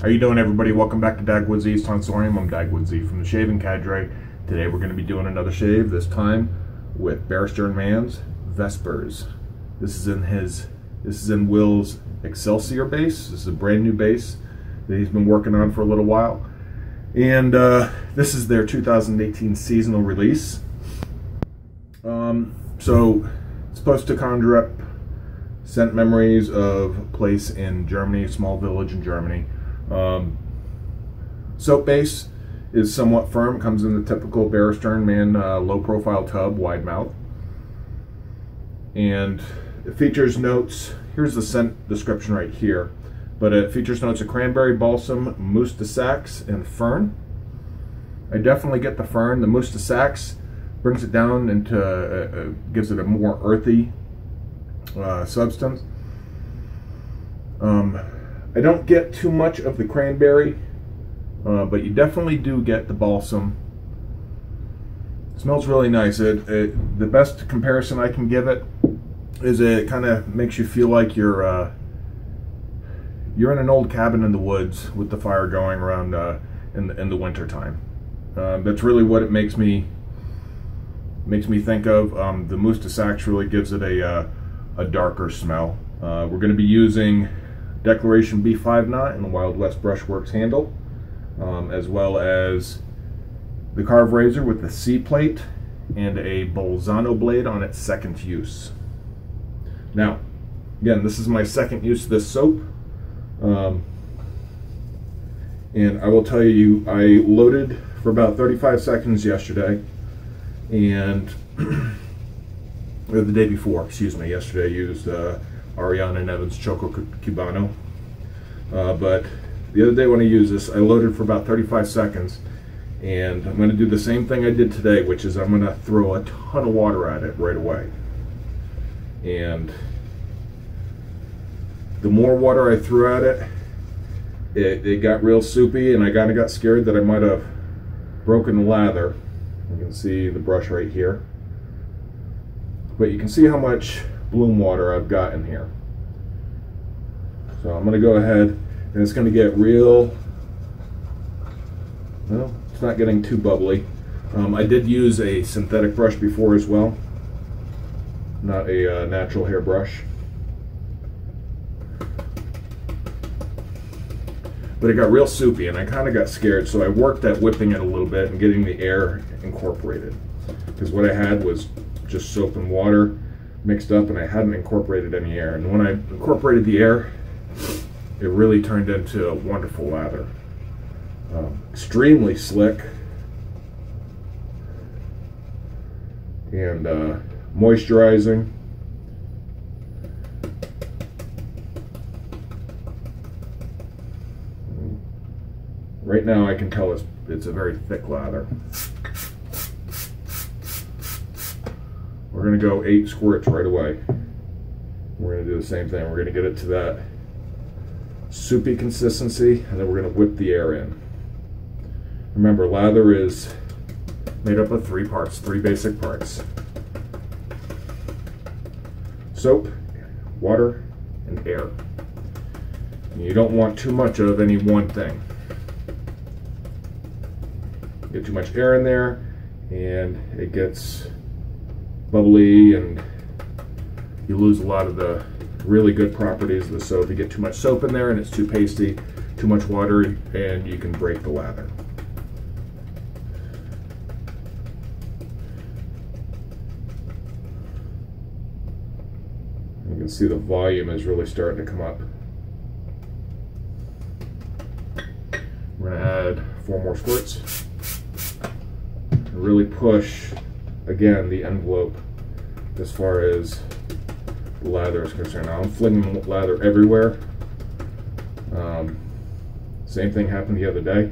How you doing, everybody? Welcome back to Dagwoodz Tonsorium. I'm Dagwoodz from the Shaving Cadre. Today we're going to be doing another shave, this time with Barrister Mann's Vespers. This is in Will's Excelsior base. This is a brand new base that he's been working on for a little while. And this is their 2018 seasonal release. So it's supposed to conjure up scent memories of a place in Germany, a small village in Germany. Soap base is somewhat firm, comes in the typical Barrister Mann low profile tub, wide mouth. And it features notes, here's the scent description right here, but it features notes of cranberry, balsam, mousse de saxe, and fern. I definitely get the fern. The mousse de saxe brings it down into, gives it a more earthy substance. I don't get too much of the cranberry, but you definitely do get the balsam. It smells really nice. The best comparison I can give it is it kind of makes you feel like you're in an old cabin in the woods with the fire going around in the winter time. That's really what it makes me think of. The mousse de saxe really gives it a darker smell. We're going to be using Declaration B5 knot in the Wild West Brushworks handle, as well as the Karve razor with the C plate and a Bolzano blade on its second use. Now, again, this is my second use of this soap, and I will tell you, I loaded for about 35 seconds yesterday, and or the day before, excuse me. Yesterday I used Ariana and Evan's Choco Cubano, but the other day when I used this, I loaded for about 35 seconds, and I'm going to do the same thing I did today, which is I'm going to throw a ton of water at it right away. And the more water I threw at it, it got real soupy, and I kind of got scared that I might have broken the lather. You can see the brush right here, but you can see how much bloom water I've got in here. So I'm going to go ahead, and it's going to get real, well, it's not getting too bubbly. I did use a synthetic brush before as well, not a natural hair brush. But it got real soupy, and I kind of got scared, so I worked at whipping it a little bit and getting the air incorporated. Because what I had was just soap and water mixed up, and I hadn't incorporated any air. And when I incorporated the air, it really turned into a wonderful lather. Extremely slick and moisturizing. Right now I can tell it's a very thick lather. We're going to go 8 squirts right away. We're going to do the same thing. We're going to get it to that soupy consistency, and then we're going to whip the air in. Remember, lather is made up of 3 parts, 3 basic parts: soap, water, and air. And you don't want too much of any one thing. Get too much air in there, and it gets bubbly, and you lose a lot of the really good properties of the soap. You get too much soap in there, and it's too pasty, too much water, and you can break the lather. You can see the volume is really starting to come up. We're going to add 4 more squirts. Really push, again, the envelope as far as the lather is concerned. Now I'm flinging lather everywhere. Same thing happened the other day.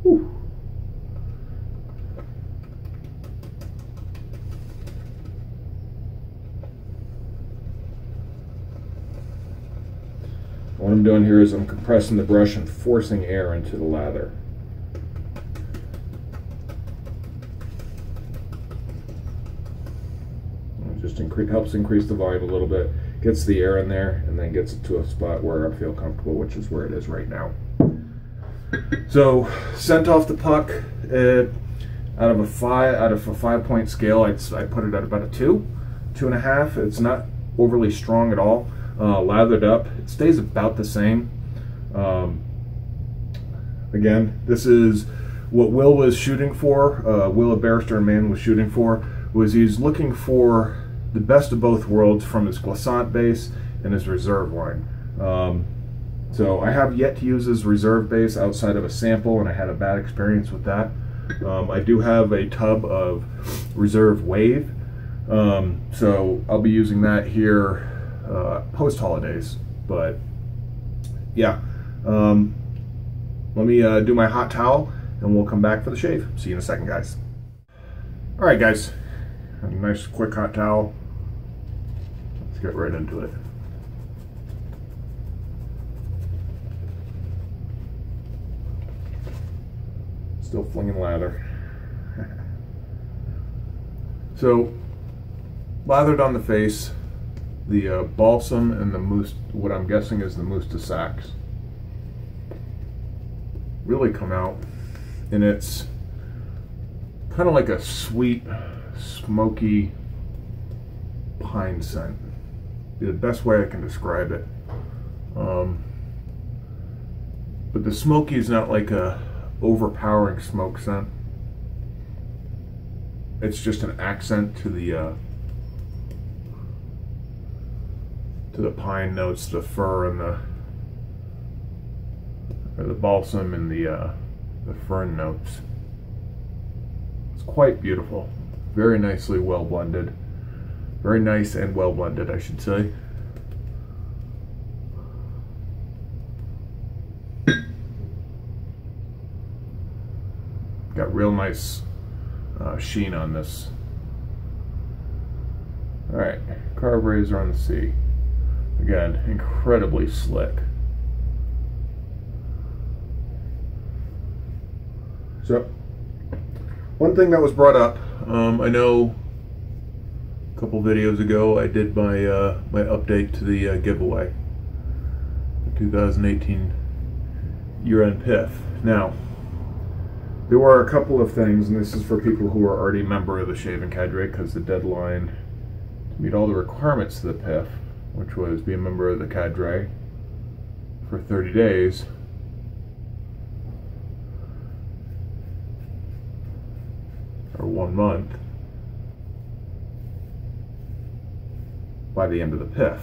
Whew. What I'm doing here is I'm compressing the brush and forcing air into the lather. Just helps increase the volume a little bit, gets the air in there, and then gets it to a spot where I feel comfortable, which is where it is right now. So, sent off the puck out of a 5-point scale. I put it at about a 2.5. It's not overly strong at all. Lathered up, it stays about the same. Again, this is what Will was shooting for. Will of Barrister Mann was shooting for. He's looking for the best of both worlds from his Glissant base and his reserve line. So I have yet to use his reserve base outside of a sample, and I had a bad experience with that. I do have a tub of reserve wave, so I'll be using that here post holidays. But yeah, let me do my hot towel and we'll come back for the shave. See you in a second, guys. All right, guys, a nice quick hot towel. Let's get right into it. Still flinging lather. So, lathered on the face, the balsam and the mousse, what I'm guessing is the mousse de sacs, really come out, and it's kind of like a sweet, smoky pine scent. The best way I can describe it. But the smoky is not like a overpowering smoke scent. It's just an accent to the pine notes, the fir and the balsam and the fern notes. It's quite beautiful. Very nicely well blended. Very nice and well blended, I should say. Got real nice sheen on this. All right, Karve razor on the sea. Again, incredibly slick. So, one thing that was brought up, I know a couple videos ago I did my my update to the giveaway, the 2018 year-end PIF. Now, there were a couple of things, and this is for people who are already a member of the Shaving Cadre, because the deadline to meet all the requirements of the PIF, which was be a member of the Cadre for 30 days, or 1 month, by the end of the PIF,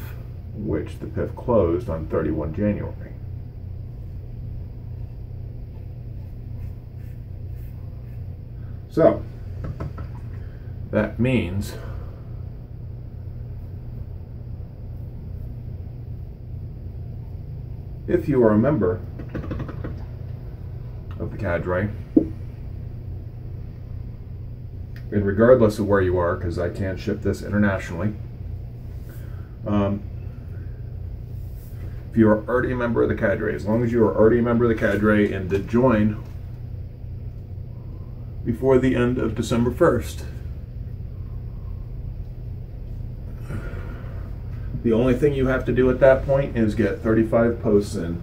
which the PIF closed on 31 January. So, that means if you are a member of the Cadre, and regardless of where you are, because I can't ship this internationally, if you are already a member of the Cadre, as long as you are already a member of the Cadre and did join before the end of December 1st, the only thing you have to do at that point is get 35 posts in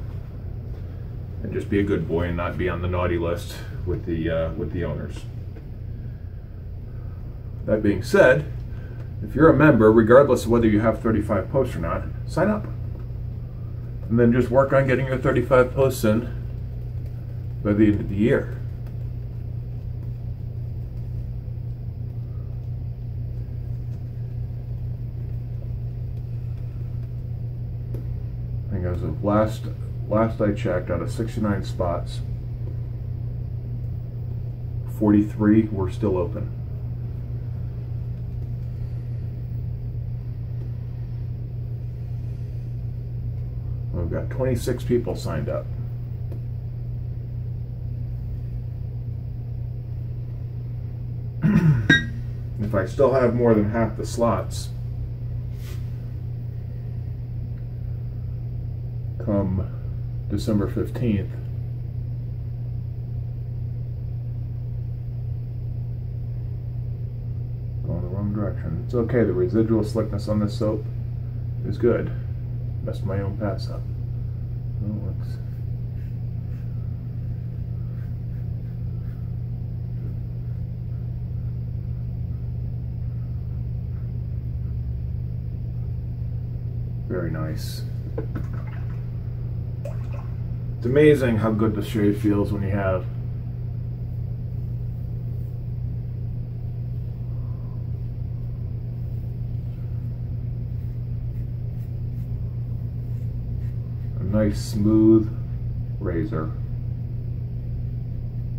and just be a good boy and not be on the naughty list with the owners. That being said, if you're a member, regardless of whether you have 35 posts or not, sign up. And then just work on getting your 35 posts in by the end of the year. I think as of last I checked, out of 69 spots, 43 were still open. We've got 26 people signed up. If I still have more than half the slots come December 15th, going the wrong wrong direction. It's okay, the residual slickness on this soap is good. Messed my own pass up. Oh, looks. Very nice. It's amazing how good the shave feels when you have a nice smooth razor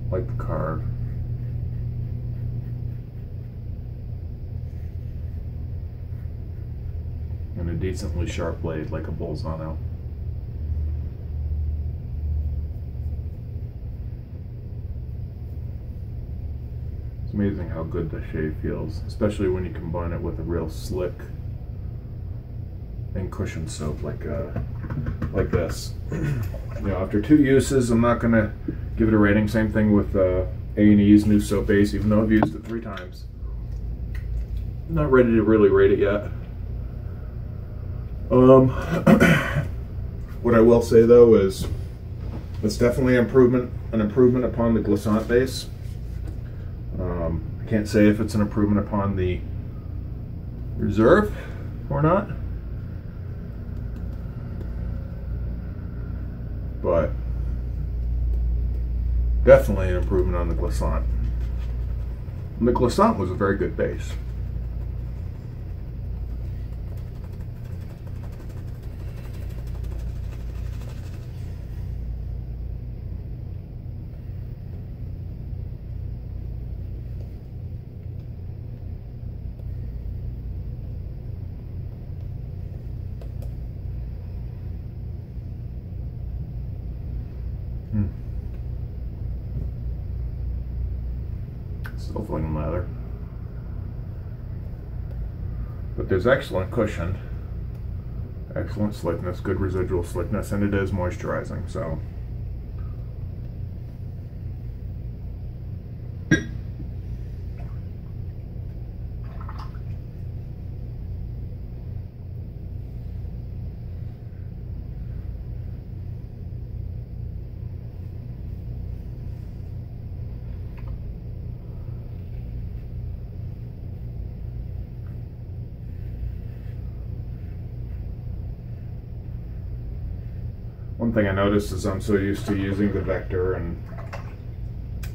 like the Karve. And a decently sharp blade like a Bolzano. It's amazing how good the shave feels, especially when you combine it with a real slick and cushioned soap like this. You know, after 2 uses, I'm not gonna give it a rating. Same thing with A&E's new soap base, even though I've used it 3 times. I'm not ready to really rate it yet. What I will say though is it's definitely an improvement upon the Glissant base. I can't say if it's an improvement upon the Reserve or not, but definitely an improvement on the Glissant. And the Glissant was a very good base. Still feeling leather, but there's excellent cushion, excellent slickness, good residual slickness, and it is moisturizing. So one thing I noticed is I'm so used to using the Vector and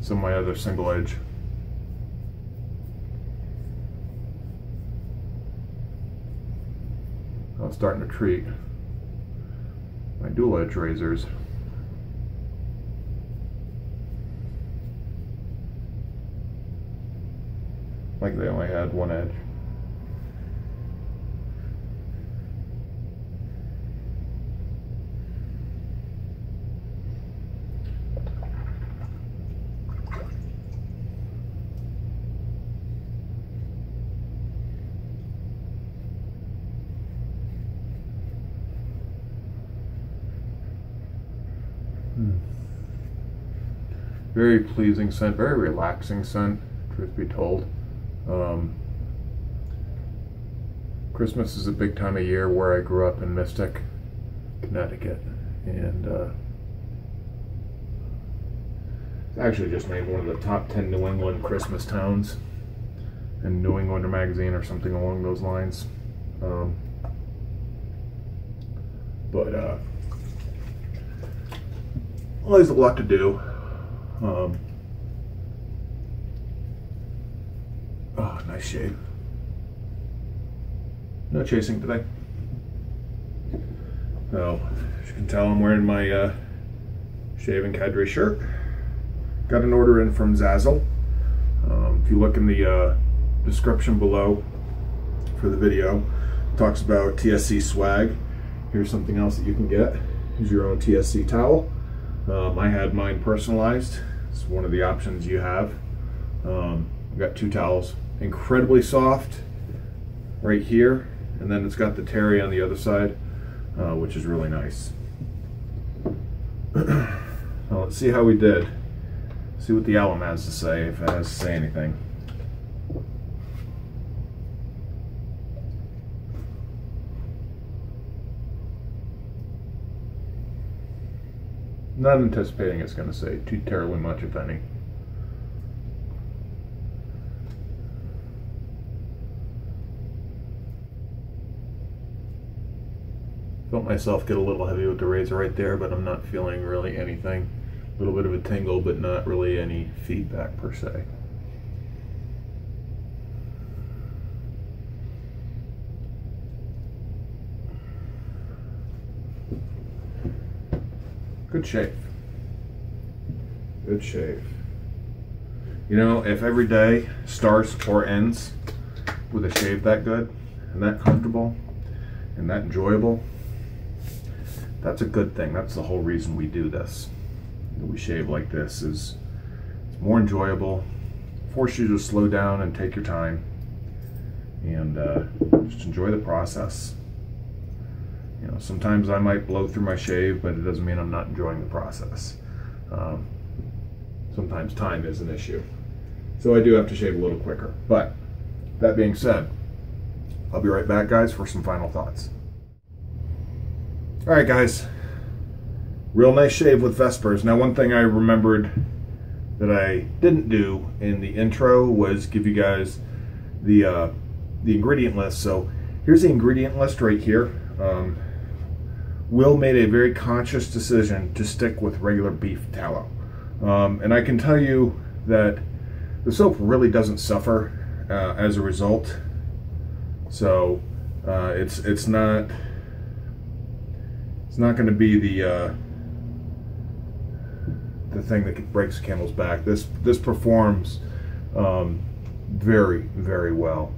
some of my other single edge. I was starting to treat my dual edge razors like they only had one edge. Very pleasing scent, very relaxing scent, truth be told. Christmas is a big time of year where I grew up in Mystic, Connecticut, and it's actually just named one of the top 10 New England Christmas towns in New Englander magazine or something along those lines. But well, there's a lot to do. Oh, nice shave. No chasing today. So, as you can tell, I'm wearing my Shaving Cadre shirt. Got an order in from Zazzle. If you look in the description below for the video, it talks about TSC swag. Here's something else that you can get. Here's your own TSC towel. I had mine personalized. It's one of the options you have. I've got 2 towels. Incredibly soft right here, and then it's got the terry on the other side, which is really nice. Now let's see how we did. See what the alum has to say, if it has to say anything. Not anticipating it's going to say too terribly much, if any. Felt myself get a little heavy with the razor right there, but I'm not feeling really anything. A little bit of a tingle, but not really any feedback per se. Good shave. Good shave. You know, if every day starts or ends with a shave that good and that comfortable and that enjoyable, that's a good thing. That's the whole reason we do this. We shave like this is it's more enjoyable, force you to slow down and take your time and just enjoy the process. You know, sometimes I might blow through my shave, but it doesn't mean I'm not enjoying the process. Sometimes time is an issue. So I do have to shave a little quicker. But that being said, I'll be right back, guys, for some final thoughts. All right, guys. Real nice shave with Vespers. Now, one thing I remembered that I didn't do in the intro was give you guys the ingredient list. So here's the ingredient list right here. Will made a very conscious decision to stick with regular beef tallow. And I can tell you that the soap really doesn't suffer as a result. So it's not going to be the thing that breaks the camel's back. This performs very, very well.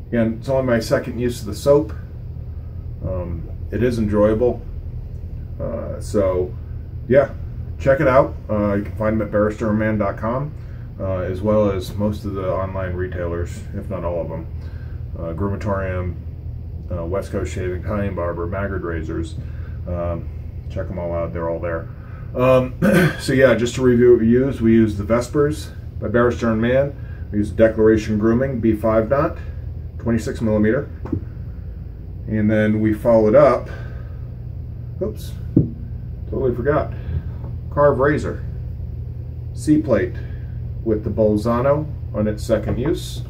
Again, it's only my second use of the soap. It is enjoyable. So yeah, check it out. You can find them at barristermann.com, as well as most of the online retailers, if not all of them. Tonsorium, West Coast Shaving, Italian Barber, Maggard Razors. Check them all out. They're all there. So yeah, just to review what we use the Vespers by Barrister Mann. We use Declaration Grooming B5 knot, 26 millimeter. And then we followed up, oops, totally forgot, Karve razor, C-plate with the Bolzano on its second use.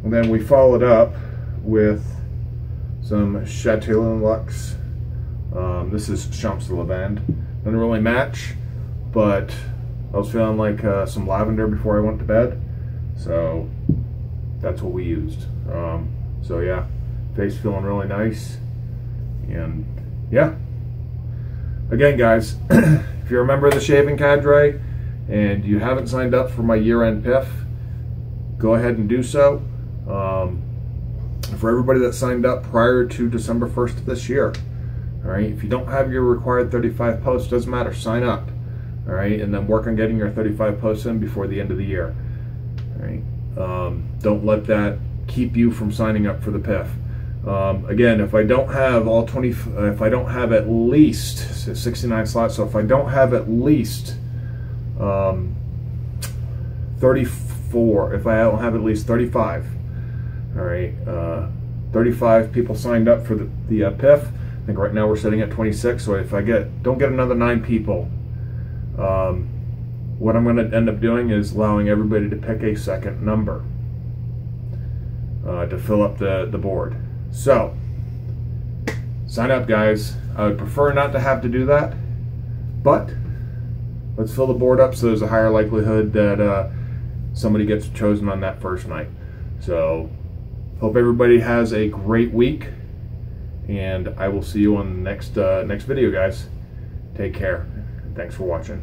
And then we followed up with some Chatillon Luxe. This is Champs de Lavande. Doesn't really match, but I was feeling like some lavender before I went to bed, so that's what we used. So yeah, face feeling really nice, and yeah. Again, guys, if you're a member of the Shaving Cadre and you haven't signed up for my year-end PIF, go ahead and do so. For everybody that signed up prior to December 1st of this year, all right, if you don't have your required 35 posts, doesn't matter, sign up, all right, and then work on getting your 35 posts in before the end of the year, all right. Don't let that keep you from signing up for the PIF. Again, if I don't have all 20, if I don't have at least 69 slots, so if I don't have at least 34, if I don't have at least 35, all right, 35 people signed up for the PIF. I think right now we're sitting at 26. So if I don't get another 9 people, what I'm going to end up doing is allowing everybody to pick a second number to fill up the board. So sign up, guys. I would prefer not to have to do that, but let's fill the board up so there's a higher likelihood that somebody gets chosen on that first night. So hope everybody has a great week, and I will see you on the next video, guys. Take care. Thanks for watching.